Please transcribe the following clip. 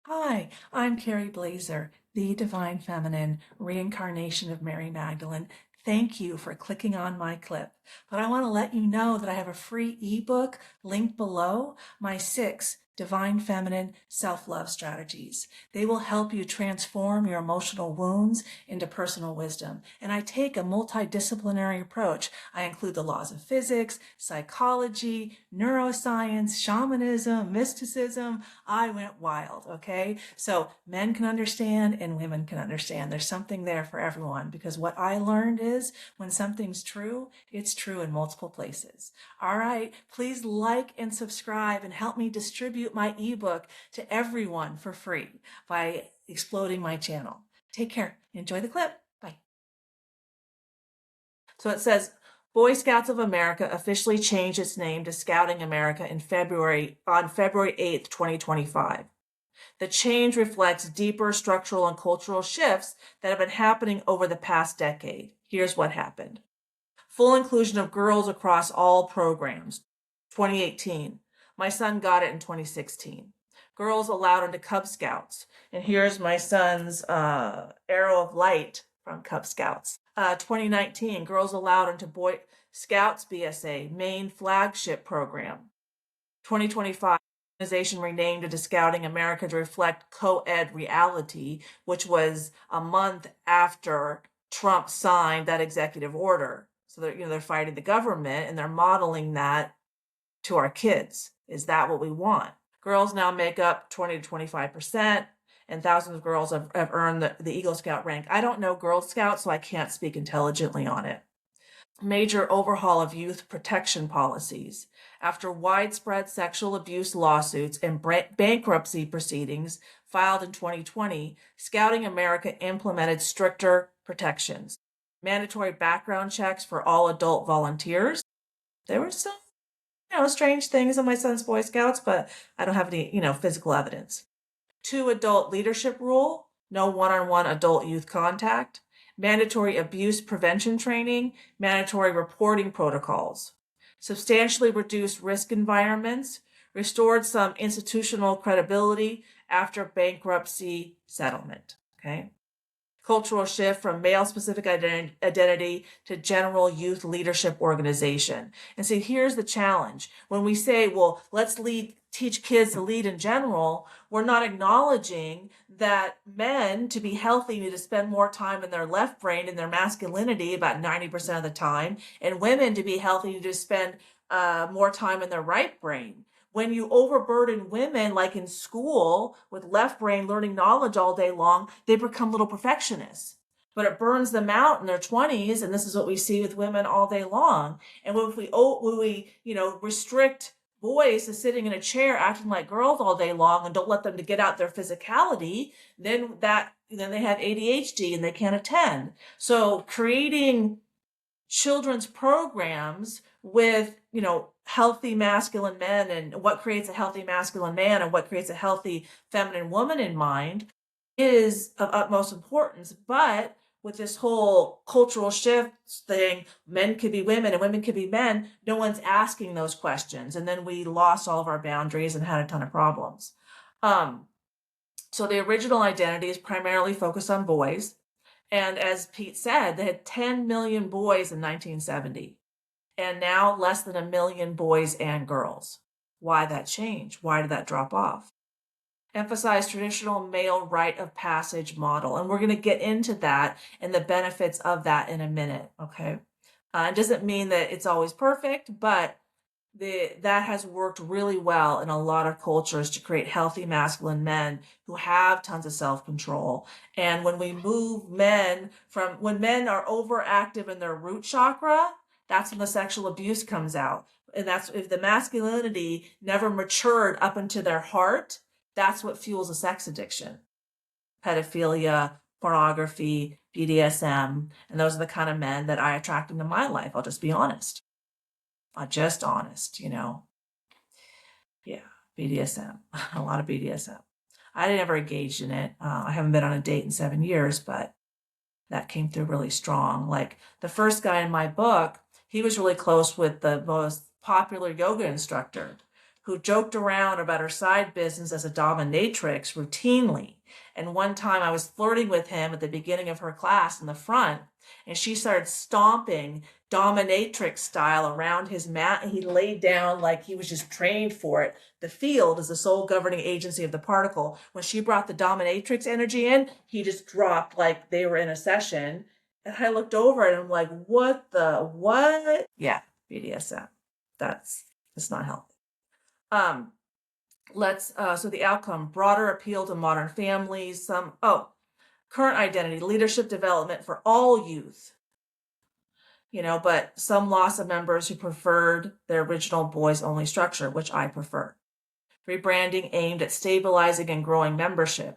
Hi, I'm Carrie Blazer, the Divine Feminine, reincarnation of Mary Magdalene. Thank you for clicking on my clip. But I want to let you know that I have a free ebook linked below, my 6 Divine Feminine Self-Love Strategies. They will help you transform your emotional wounds into personal wisdom. And I take a multidisciplinary approach. I include the laws of physics, psychology, neuroscience, shamanism, mysticism. I went wild, okay? So men can understand and women can understand. There's something there for everyone because what I learned is when something's true, it's true in multiple places. All right, please like and subscribe and help me distribute my ebook to everyone for free by exploding my channel. Take care. Enjoy the clip. Bye. So it says, Boy Scouts of America officially changed its name to Scouting America on February 8th, 2025. The change reflects deeper structural and cultural shifts that have been happening over the past decade. Here's what happened. Full inclusion of girls across all programs, 2018. My son got it in 2016. Girls allowed into Cub Scouts. And here's my son's Arrow of Light from Cub Scouts. 2019, girls allowed into Boy Scouts BSA, main flagship program. 2025, organization renamed to Scouting America to reflect co-ed reality, which was a month after Trump signed that executive order. So they're fighting the government and they're modeling that to our kids. Is that what we want? Girls now make up 20 to 25%, and thousands of girls have earned the Eagle Scout rank. I don't know Girl Scouts, so I can't speak intelligently on it. Major overhaul of youth protection policies. After widespread sexual abuse lawsuits and bankruptcy proceedings filed in 2020, Scouting America implemented stricter protections. Mandatory background checks for all adult volunteers. There were some, strange things in my son's Boy Scouts, but I don't have any, physical evidence. 2 adult leadership rule, no one-on-one adult youth contact. Mandatory abuse prevention training, mandatory reporting protocols. Substantially reduced risk environments, restored some institutional credibility after bankruptcy settlement, okay? Cultural shift from male-specific identity to general youth leadership organization. And see, here's the challenge. When we say, well, let's teach kids to lead in general, we're not acknowledging that men, to be healthy, need to spend more time in their left brain, in their masculinity, about 90% of the time, and women, to be healthy, need to spend more time in their right brain. When you overburden women, like in school, with left brain learning knowledge all day long, they become little perfectionists. But it burns them out in their 20s, and this is what we see with women all day long. And when we restrict boys to sitting in a chair acting like girls all day long and don't let them to get out their physicality, then they have ADHD and they can't attend. So creating children's programs with, healthy masculine men and what creates a healthy masculine man and what creates a healthy feminine woman in mind is of utmost importance. But with this whole cultural shift thing, men could be women and women could be men, no one's asking those questions. And then we lost all of our boundaries and had a ton of problems. So the original identity is primarily focused on boys. And as Pete said, they had 10 million boys in 1970. And now less than 1 million boys and girls. Why that change? Why did that drop off? Emphasize traditional male rite of passage model. And we're going to get into that and the benefits of that in a minute, okay? It doesn't mean that it's always perfect, but that has worked really well in a lot of cultures to create healthy masculine men who have tons of self-control. And when we move when men are overactive in their root chakra, that's when the sexual abuse comes out. And that's if the masculinity never matured up into their heart, that's what fuels a sex addiction. Pedophilia, pornography, BDSM, and those are the kind of men that I attract into my life. I'll just be honest. Just honest, Yeah, BDSM, a lot of BDSM. I never engaged in it. I haven't been on a date in 7 years, but that came through really strong. Like the first guy in my book, he was really close with the most popular yoga instructor. who joked around about her side business as a dominatrix routinely. And one time I was flirting with him at the beginning of her class in the front, and she started stomping dominatrix style around his mat, and he laid down like he was just trained for it. The field is the sole governing agency of the particle. When she brought the dominatrix energy in, he just dropped like they were in a session. And I looked over and I'm like, what? Yeah, BDSM. It's not healthy. So the outcome, broader appeal to modern families, current identity, leadership development for all youth, but some loss of members who preferred their original boys only structure, which I prefer. Rebranding aimed at stabilizing and growing membership.